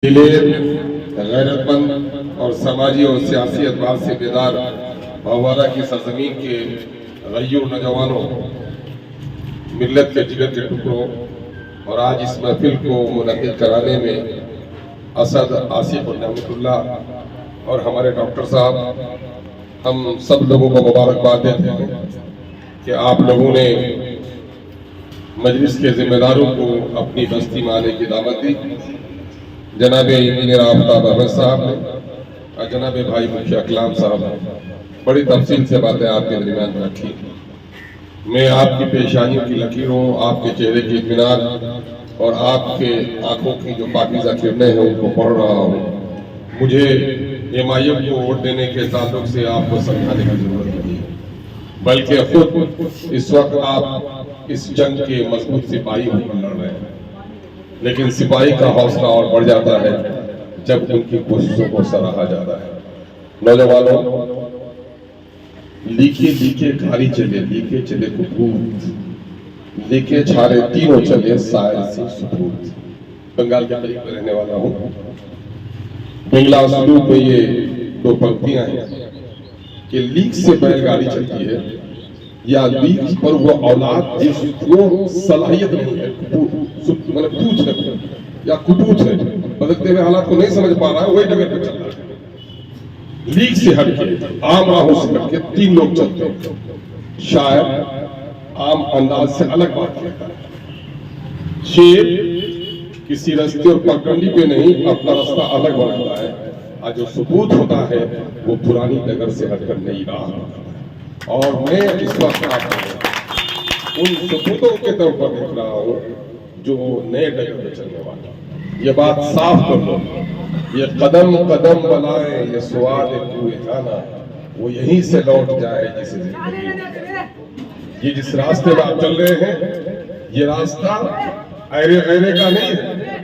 دلیر غیرت مند اور سماجی اور سیاسی اعتبار سے بیدار بھوارہ کی سرزمین کے غیور نوجوانوں، ملت کے جگر کے ٹکڑوں اور آج اس محفل کو منعقد کرانے میں اسد، آصف اور نعمت اللہ اور ہمارے ڈاکٹر صاحب، ہم سب لوگوں کو مبارکباد دیتے ہیں کہ آپ لوگوں نے مجلس کے ذمہ داروں کو اپنی بستی میں آنے کی دعوت دی۔ جناب انجینئر آفتاب احمد صاحب نے اور جناب بھائی مکھیا کلام صاحب نے بڑی تفصیل سے باتیں آپ کے درمیان میں رکھی۔ میں آپ کی پیشانیوں کی لکیروں، آپ کے چہرے کی اطمینان اور آپ کے آنکھوں کی جو پاکیزہ کرنیں ہیں ان کو پڑھ رہا ہوں۔ مجھے ایم کو ووٹ دینے کے تعلق سے آپ کو سمجھانے کی ضرورت نہیں ہے، بلکہ خود اس وقت آپ اس جنگ کے مضبوط سپاہی ہو کر لڑ رہے ہیں، لیکن سپاہی کا حوصلہ اور بڑھ جاتا ہے جب ان کی کوششوں کو سراہا جاتا ہے۔ نوجوانوں، لیکے لیکے گھاری چلے، لیکے چلے کپوت، لیکے چھارے تینوں چلے سائر سے سپوت۔ بنگال کے قریب میں رہنے والا ہوں۔ بنگلہ سلوک میں یہ دو پنکتیاں ہیں کہ لیک سے بیل گاڑی چلتی ہے یا لیک پر وہ اولاد جس کو صلاحیت نہیں ہے، پوچھ ہے یا کپوت ہے، بدلتے ہوئے حالات کو نہیں سمجھ پا رہا ہے، وہی ڈگر پہ چل رہا ہے۔ لیک سے ہٹ کے، عام راہوں سے ہٹ کے تین لوگ چلتے ہیں۔ شاعر عام انداز سے الگ بات کرتا ہے، شیر کسی رستے اور پگڈنڈی پہ نہیں اپنا راستہ الگ بناتا ہے، اور جو ثبوت ہوتا ہے وہ پرانی ڈگر سے ہٹ کر نئی راہ ہوتا ہے۔ اور میں اس وقت آپ کو ان ثبوتوں کے طور پر دیکھ رہا ہوں جو نئے ڈگر پہ چلنے والا۔ یہ بات صاف کر لو، یہ قدم قدم بلائے یہ سوال کوئے جانا، وہ یہیں سے لوٹ جائے جسے زندگی۔ یہ جس راستے میں آپ چل رہے ہیں، یہ راستہ ایرے غیرے کا نہیں ہے،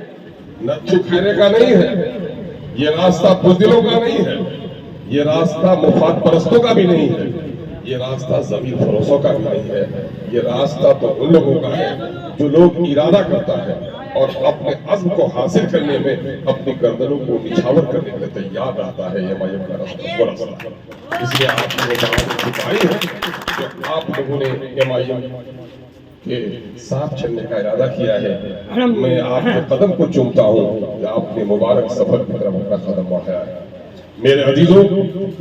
نچو کھیرے کا نہیں ہے، یہ راستہ بزدلوں کا نہیں ہے، یہ راستہ مفاد پرستوں کا بھی نہیں ہے، یہ راستہ زمین فروشوں کا بھی نہیں ہے۔ یہ راستہ تو ان لوگوں کا ہے جو لوگ ارادہ کرتا ہے اور اپنے عزم کو حاصل کرنے میں اپنی گردنوں کو نچھاور کرنے کے لیے تیار رہتا ہے۔ یہ مایم کا راستہ وہ راستہ، اس لیے آپ نے بات چھپائی ہے کہ آپ لوگوں نے ایم کے ساتھ چلنے کا ارادہ کیا ہے۔ میں آپ کے قدم کو چومتا ہوں کہ آپ نے مبارک سفر کی طرف اپنا قدم بڑھایا ہے۔ میرے عزیزوں،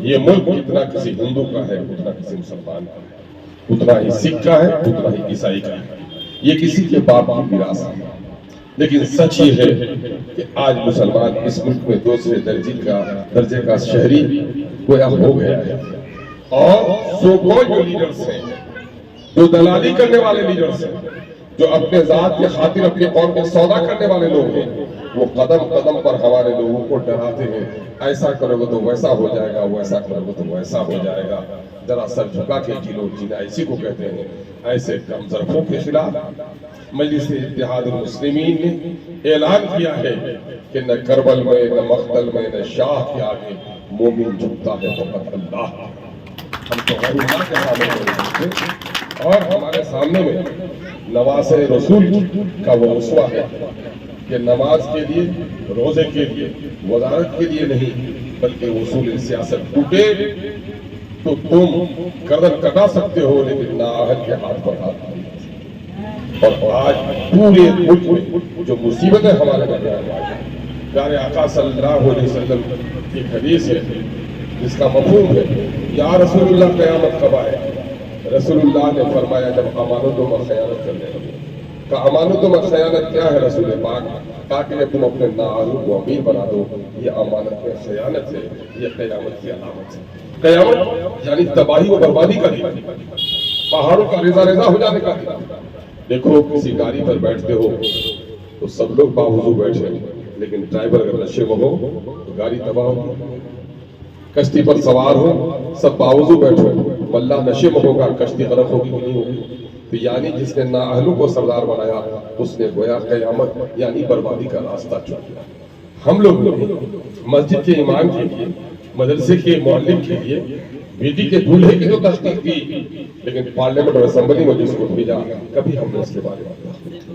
یہ ملک اتنا کسی ہندو کا ہے، اتنا کسی مسلمان کا ہے، اتنا ہی سکھ کا ہے، اتنا ہی عیسائی کا ہے، یہ کسی کے باپ کی وراثت ہے۔ لیکن سچ یہ ہے کہ آج مسلمان اس ملک میں دوسرے درجے کا شہری گویا ہو گیا ہے، اور سو کوئی جو لیڈرز ہیں، جو دلالی کرنے والے لیڈرز ہیں، جو اپنے ذات کے خاطر اپنی قوم کے سودا کرنے والے لوگ ہیں، وہ قدم قدم پر ہمارے لوگوں کو ڈراتے ہیں، ایسا کرو گے تو ویسا ہو جائے گا، ویسا کرو گے تو ویسا ہو جائے گا۔ ذرا سر جھکا کے جیلو جینا اسی کو کہتے ہیں۔ ایسے کم ظرفوں کے خلاف مجلس اتحاد المسلمین نے اعلان کیا ہے کہ نہ کربل میں، نہ مقتل میں، نہ شاہ کے آگے مومن جھکتا ہے فقط اللہ۔ ہم تو غیر اللہ کے سامنے ہیں اور ہمارے سامنے میں نواز رسول کا وہ اسوہ ہے کہ نماز کے لیے، روزے کے لیے، وزارت کے لیے نہیں، بلکہ اصول سیاست ٹوٹے تو تم گردن کٹا سکتے ہو لیکن نااہل کے ہاتھ پر ہاتھ نہیں۔ اور آج پورے ملک میں جو مصیبتیں ہمارے درمیان آئی ہیں، پیارے آقا صلی اللہ علیہ وسلم کی حدیث ہے جس کا مفہوم ہے یا رسول اللہ قیامت کب آئے؟ رسول اللہ نے فرمایا جب امانتوں میں خیانت کرنے لگے۔ کہ امانتوں میں خیانت کیا ہے رسول پاک؟ کہا کہ تم اپنے نااہلوں کو امیر بنا دو، یہ امانت میں خیانت ہے، یہ قیامت کی علامت ہے۔ قیامت یعنی تباہی و بربادی کا دن، پہاڑوں کا ریزہ ریزہ ہو جانے کا دن۔ دیکھو کسی گاڑی پر بیٹھتے ہو تو سب لوگ باوضو بیٹھے، لیکن ڈرائیور اگر نشے میں ہو تو گاڑی تباہ ہوگی۔ کشتی پر سوار ہو، سب باوضو بیٹھو، ملا نشے میں ہوگا، کشتی غرق ہوگی کہ نہیں ہوگی؟ تو یعنی جس نے نااہلوں کو سردار بنایا اس نے گویا قیامت یعنی بربادی کا راستہ چن لیا۔ ہم لوگ مسجد کے امام کے لیے، مدرسے کے معلم کے لیے، بیٹی کے دولہے کی تو تشکیل کی، لیکن پارلیمنٹ اور اسمبلی میں جس کو بھیجا کبھی ہم نے اس کے بارے میں بات نہیں کی۔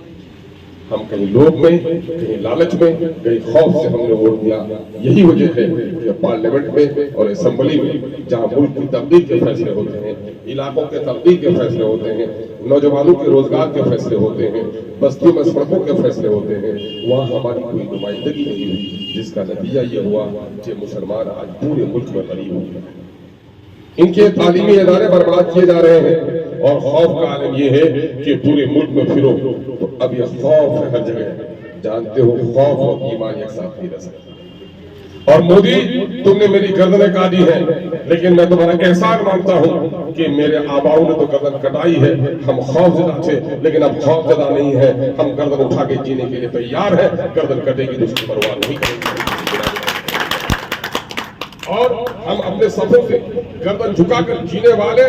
ہم کہیں لوگ میں، کہیں لالچ میں، کہیں خوف سے ہم نے ووٹ دیا. یہی وجہ ہے کہ پارلیمنٹ میں اور اسمبلی میں جہاں ملک کی تبدیلی کے فیصلے ہوتے ہیں، علاقوں کے تبدیلی کے فیصلے ہوتے ہیں، نوجوانوں کے روزگار کے فیصلے ہوتے ہیں، بستیوں میں سڑکوں کے فیصلے ہوتے ہیں، وہاں ہماری کوئی نمائندگی نہیں ہوئی، جس کا نتیجہ یہ ہوا کہ مسلمان آج پورے ملک میں غریب ہو گئے. ان کے تعلیمی ادارے برباد کیے جا رہے ہیں، اور خوف کا عالم یہ ہے کہ پورے ملک میں پھرو تو اب یہ خوف ہے ہر جگہ. جانتے ہو خوف اور ایمان ایک ساتھ نہیں رہ سکتا. اور مودی تم نے میری گردنیں کاٹی ہیں، لیکن میں تمہارا احسان مانتا ہوں کہ میرے آباؤں نے تو گردن کٹائی ہے. ہم خوف زدہ تھے لیکن اب خوف زدہ نہیں ہے. ہم گردن اٹھا کے جینے کے لیے تیار ہیں. گردن کٹے گی تو اس کی پرواہ نہیں کریں گے. اور ہم اپنے صفوں سے گردن جھکا کر جینے والے،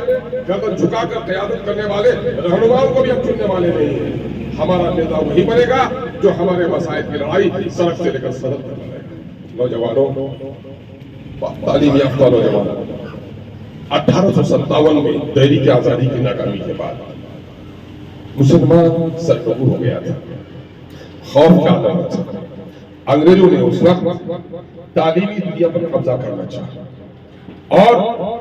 گردن جھکا کر قیادت کرنے والے رہنماؤں کو بھی ہم چننے والے نہیں ہیں. ہمارا نیتا وہی بنے گا جو ہمارے مسائل کی لڑائی سڑک سے لے کر سرحد تک لڑے گا. نوجوانوں، تعلیم یافتہ نوجوانوں، 1857 میں دہلی کی آزادی کی ناکامی کے بعد مسلمان سرکوب ہو گیا تھا. خوف کا عالم تھا. انگریزوں نے اس وقت تعلیمی دنیا پر قبضہ کرنا چاہا اور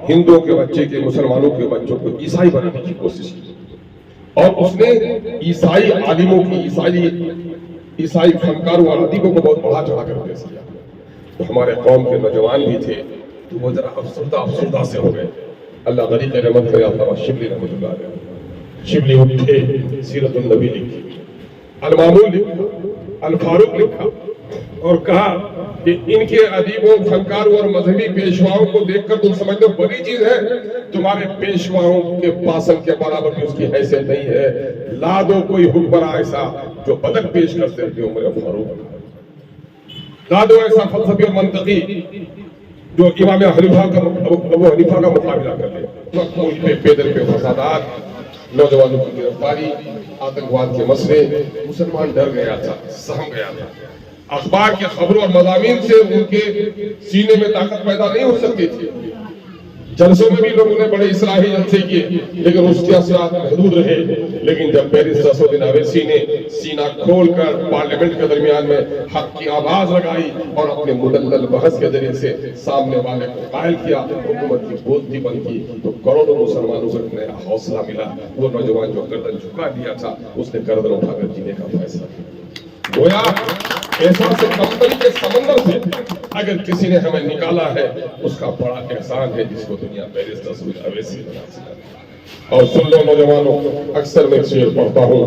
ہندوؤں کے بچے کے، مسلمانوں کے بچوں کو عیسائی بنانے کی کوشش کی. اور اس نے عیسائی عالموں کی، عیسائی فنکاروں اور ادیبوں کو بہت بڑا چڑھا کر پیش کیا. تو ہمارے قوم کے نوجوان بھی تھے تو وہ ذرا افسردہ سے ہو گئے. اللہ غریق رحمت کرے علامہ شبلی رحمۃ اللہ علیہ. شبلی اٹھے، سیرت النبی لکھی، المامون لکھا، الفاروق لکھا، اور کہا کہ ان کے ادیبوں، فنکاروں اور مذہبی پیشواؤں کو دیکھ کر تم سمجھتے ہو بڑی چیز ہے، تمہارے پیشواؤں کے پاسن کے برابر بھی اس کی حیثیت نہیں ہے. لا دو کوئی حکمراں ایسا جو بدل پیش کرتے تھے عمر فاروق. لا دو ایسا فلسفی اور منطقی جو امام ابو حنیفہ کا مقابلہ کر لے. ملک پہ پیدل پہ فسادات، نوجوانوں کی گرفتاری، آتنکواد کے مسئلے، مسلمان ڈر گیا تھا، سہم گیا تھا. اخبار کے خبروں اور مضامین سے ان کے سینے میں طاقت پیدا نہیں ہو سکتی تھی. جلسوں میں بھی لوگوں نے بڑے اصلاحی جلسے کیے لیکن اس کے اثرات محدود رہے. لیکن جب بیرسٹر اسدالدین اویسی نے سینہ کھول کر پارلیمنٹ کے درمیان میں حق کی آواز لگائی اور اپنے مدلل بحث کے ذریعے سے سامنے والے کو قائل کیا، حکومت کی بولتی بند کی، تو کروڑوں مسلمانوں کو نیا حوصلہ ملا. وہ نوجوان جو گردن جھکا دیا تھا اس نے گردن اٹھا کر جینے کا فیصلہ کیا. گویا احساس کمتری کے سمندر سے اگر کسی نے ہمیں نکالا ہے اس کا بڑا احسان ہے جس کو دنیا بیرسٹر اسدالدین اویسی بنا سکتا ہے. اور سن لو نوجوانوں، اکثر میں ایک شعر پڑھتا ہوں